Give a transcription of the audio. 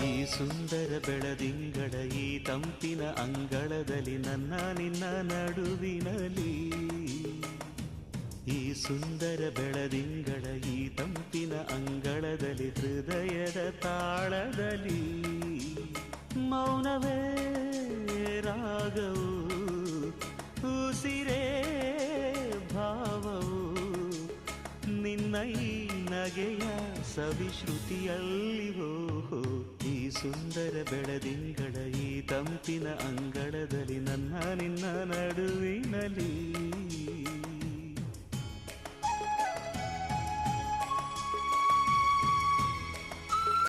ಈ ಸುಂದರ ಬೆಳದಿಂಗಳ ಈ ತಂಪಿನ ಅಂಗಳದಲ್ಲಿ ನನ್ನ ನಿನ್ನ ನಡುವಿನಲ್ಲಿ ಈ ಸುಂದರ ಬೆಳದಿಂಗಳ ಈ ತಂಪಿನ ಅಂಗಳದಲ್ಲಿ ಹೃದಯದ ತಾಳದಲ್ಲಿ ಮೌನವೇ ರಾಗವು ಉಸಿರೇ ಭಾವವು ನಿನ್ನ ಈ ನಗೆಯ ಸವಿಶ್ರುತಿಯಲ್ಲಿವೋ ಈ ಸುಂದರ ಬೆಳದಿಂಗಳ ಈ ತಂಪಿನ ಅಂಗಳದಲ್ಲಿ ನನ್ನ ನಿನ್ನ ನಡುವಿನಲ್ಲಿ